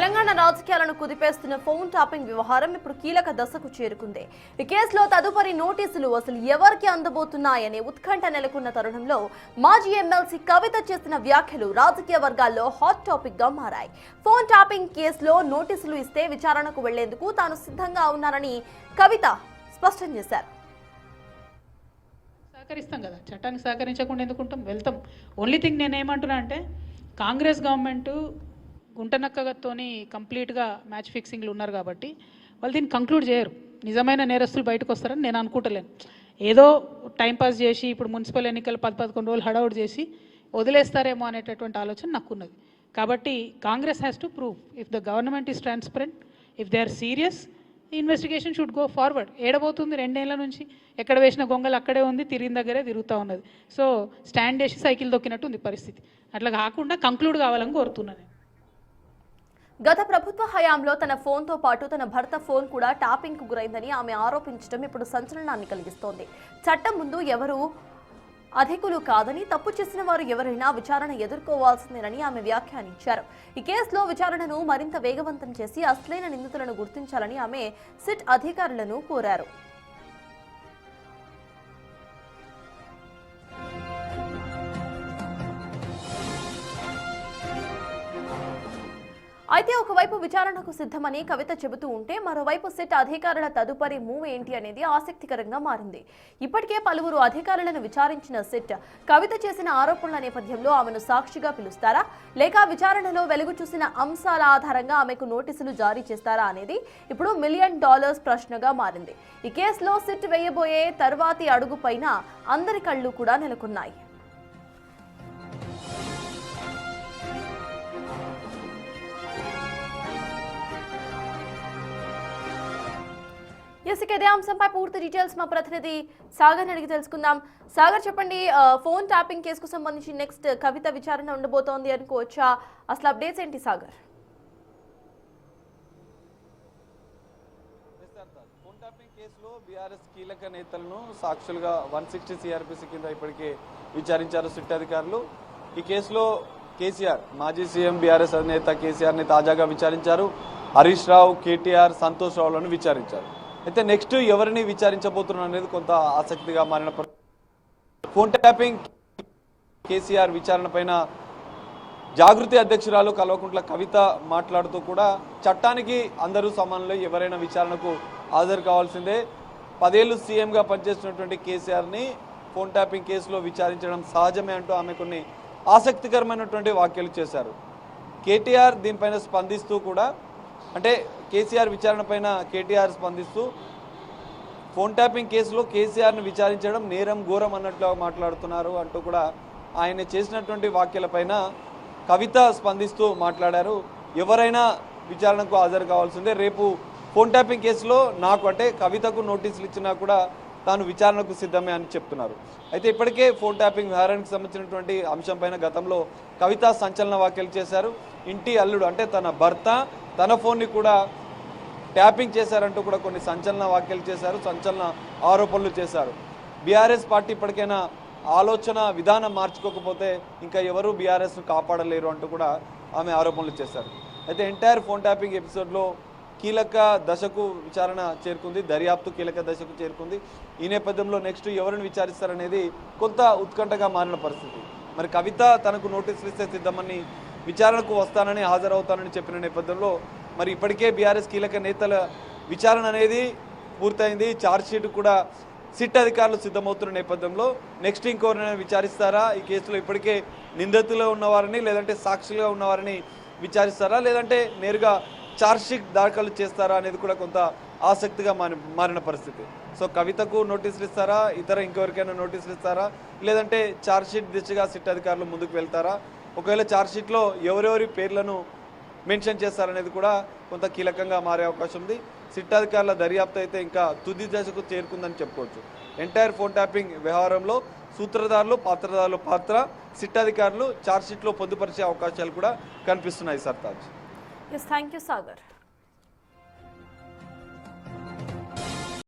తెలంగాణ రాజకీయాలను కుదిపేస్తున్న phone topping వ్యవహారం ఇప్పుడు కీలక దశకు చేరుకుంది. ఈ కేసులో తదుపరి నోటీసులు అసలు ఎవరికి అందబోతున్నాయనే ఉత్కంఠ నెలకొన్న తరుణంలో మాజీ ఎమ్మెల్సీ కవిత చేసిన వ్యాఖ్యలు రాజకీయ వర్గాల్లో హాట్ టాపిక్ గా మారాయి. ఫోన్ టాపింగ్ కేసులో నోటీసులు ఇస్తే విచారణకు వెళ్లేందుకు తాను సిద్ధంగా ఉన్నానని కవిత స్పష్టం చేశారు. సహకరిస్తాం కదా, చట్టానికి సహకరించకుండా ఎందుకుంటాం, వెళ్తాం. ఓన్లీ థింగ్ నేనేమంటున్నా అంటే కాంగ్రెస్ గవర్నమెంట్ గుంటనక్కతోని కంప్లీట్గా మ్యాచ్ ఫిక్సింగ్లు ఉన్నారు కాబట్టి వాళ్ళు దీన్ని కంక్లూడ్ చేయరు. నిజమైన నేరస్తులు బయటకు వస్తారని నేను అనుకుంటలేను. ఏదో టైంపాస్ చేసి ఇప్పుడు మున్సిపల్ ఎన్నికలు 10-11 రోజులు హడౌట్ చేసి వదిలేస్తారేమో అనేటటువంటి ఆలోచన నాకున్నది. కాబట్టి Congress has to prove if the government is transparent, if they are serious, investigation should go forward. ఏడబోతుంది 2 ఏళ్ల నుంచి, ఎక్కడ వేసిన గొంగలు అక్కడే ఉంది, తిరిగిన దగ్గరే తిరుగుతూ ఉన్నది. సో స్టాండ్ చేసి సైకిల్ దొక్కినట్టు ఉంది పరిస్థితి. అట్లా కాకుండా కంక్లూడ్ కావాలని కోరుతున్నాను. గత ప్రభుత్వ హయాంలో తన ఫోన్తో పాటు తన భర్త ఫోన్ కూడా టాపింగ్కు గురైందని ఆమె ఆరోపించడం ఇప్పుడు సంచలనాన్ని కలిగిస్తోంది. చట్టం ముందు ఎవరు అధికులు కాదని, తప్పు చేసిన వారు ఎవరైనా విచారణ ఎదుర్కోవాల్సిందేనని ఆమె వ్యాఖ్యానించారు. ఈ కేసులో విచారణను మరింత వేగవంతం చేసి అసలైన నిందితులను గుర్తించాలని ఆమె సిట్ అధికారులను కోరారు. అయితే ఒకవైపు విచారణకు సిద్ధమని కవిత చెబుతూ ఉంటే, మరోవైపు సిట్ అధికారుల తదుపరి మూవ్ ఏంటి అనేది ఆసక్తికరంగా మారింది. ఇప్పటికే పలువురు అధికారులను విచారించిన సిట్ కవిత చేసిన ఆరోపణల నేపథ్యంలో ఆమెను సాక్షిగా పిలుస్తారా, లేక విచారణలో వెలుగు చూసిన అంశాల ఆధారంగా ఆమెకు నోటీసులు జారీ చేస్తారా అనేది ఇప్పుడు $1 మిలియన్ ప్రశ్నగా మారింది. ఈ కేసులో సిట్ వేయబోయే తర్వాతి అడుగు పైన అందరి కళ్ళు కూడా నెలకొన్నాయి. ఇదే అంశంపై పూర్తి డీటెయిల్స్ మా ప్రతినిధి సాగర్ అడిగి తెలుసుకుందాం. సాగర్, చెప్పండి, ఫోన్ ట్యాపింగ్ కేసుకు సంబంధించి నెక్స్ట్ కవిత విచారణ ఉండబోతోంది అనుకోవచ్చా? అసలు అప్డేట్స్ ఏంటి సాగర్? ఫోన్ ట్యాపింగ్ కేసులో బీఆర్ఎస్ కీలక నేతలను సాక్షులుగా 160 CRPC కింద ఇప్పటికే విచారించారు సిట్ అధికారులు. ఈ కేసులో కేసీఆర్, మాజీ సీఎం బీఆర్ఎస్ అధినేత కేసీఆర్ ని తాజాగా విచారించారు. హరీష్ రావు, కేటీఆర్, సంతోష్ రావులను విచారించారు. అయితే నెక్స్ట్ ఎవరిని విచారించబోతున్నారు అనేది కొంత ఆసక్తిగా మారిన ఫోన్ ట్యాపింగ్ కేసీఆర్ విచారణ పైన జాగృతి అధ్యక్షురాలు కల్వకుంట్ల కవిత మాట్లాడుతూ కూడా చట్టానికి అందరూ సమానులే, ఎవరైనా విచారణకు హాజరు కావాల్సిందే, 10 ఏళ్లు సీఎంగా పనిచేస్తున్నటువంటి కేసీఆర్ని ఫోన్ ట్యాపింగ్ కేసులో విచారించడం సహజమే అంటూ ఆమె కొన్ని ఆసక్తికరమైనటువంటి వ్యాఖ్యలు చేశారు. కేటీఆర్ దీనిపైన స్పందిస్తూ కూడా, అంటే కేసీఆర్ విచారణ పైన కేటీఆర్ స్పందిస్తూ ఫోన్ ట్యాపింగ్ కేసులో కేసీఆర్ను విచారించడం నేరం ఘోరం అన్నట్లు మాట్లాడుతున్నారు అంటూ కూడా ఆయన చేసినటువంటి వ్యాఖ్యలపైన కవిత స్పందిస్తూ మాట్లాడారు. ఎవరైనా విచారణకు హాజరు కావాల్సిందే, రేపు ఫోన్ ట్యాపింగ్ కేసులో నాకు, అంటే కవితకు నోటీసులు ఇచ్చినా కూడా తాను విచారణకు సిద్ధమే అని చెప్తున్నారు. అయితే ఇప్పటికే ఫోన్ ట్యాపింగ్ వ్యవహారానికి సంబంధించినటువంటి అంశం పైన గతంలో కవిత సంచలన వ్యాఖ్యలు చేశారు. ఇంటి అల్లుడు, అంటే తన భర్త తన ఫోన్ని కూడా ట్యాపింగ్ చేశారంటూ కూడా కొన్ని సంచలన వ్యాఖ్యలు చేశారు, సంచలన ఆరోపణలు చేశారు. బీఆర్ఎస్ పార్టీ ఇప్పటికైనా ఆలోచన విధానం మార్చుకోకపోతే ఇంకా ఎవరు బీఆర్ఎస్ను కాపాడలేరు అంటూ కూడా ఆమె ఆరోపణలు చేశారు. అయితే ఎంటైర్ ఫోన్ ట్యాపింగ్ ఎపిసోడ్లో కీలక దశకు విచారణ చేరుకుంది, దర్యాప్తు కీలక దశకు చేరుకుంది. ఈ నేపథ్యంలో నెక్స్ట్ ఎవరిని విచారిస్తారనేది కొంత ఉత్కంఠగా మారిన పరిస్థితి. మరి కవిత తనకు నోటీసులు ఇస్తే సిద్ధమని, విచారణకు వస్తానని, హాజరవుతానని చెప్పిన నేపథ్యంలో మరి ఇప్పటికే బీఆర్ఎస్ కీలక నేతల విచారణ అనేది పూర్తయింది. ఛార్జ్షీట్ కూడా సిట్ అధికారులు సిద్ధమవుతున్న నేపథ్యంలో నెక్స్ట్ ఇంకెవరైనా విచారిస్తారా, ఈ కేసులో ఇప్పటికే నిందితులు ఉన్నవారిని లేదంటే సాక్షులుగా ఉన్నవారిని విచారిస్తారా, లేదంటే నేరుగా ఛార్జ్షీట్ దాఖలు చేస్తారా అనేది కూడా కొంత ఆసక్తిగా మారిన పరిస్థితి. సో కవితకు నోటీసులు ఇస్తారా, ఇతర ఇంకెవరికైనా నోటీసులు ఇస్తారా, లేదంటే ఛార్జ్షీట్ దిశగా సిట్ అధికారులు ముందుకు వెళ్తారా, ఒకవేళ ఛార్జ్షీట్లో ఎవరెవరి పేర్లను మెన్షన్ చేస్తారనేది కూడా కొంత కీలకంగా మారే అవకాశం ఉంది. సిట్ అధికారుల దర్యాప్తు అయితే ఇంకా తుది దశకు చేరుకుందని చెప్పుకోవచ్చు. ఎంటైర్ ఫోన్ ట్యాపింగ్ వ్యవహారంలో సూత్రధారులు, పాత్రధారుల పాత్ర సిట్ అధికారులు ఛార్జ్షీట్లో పొందుపరిచే అవకాశాలు కూడా కనిపిస్తున్నాయి. Sartaj. Yes, thank you, Sagar.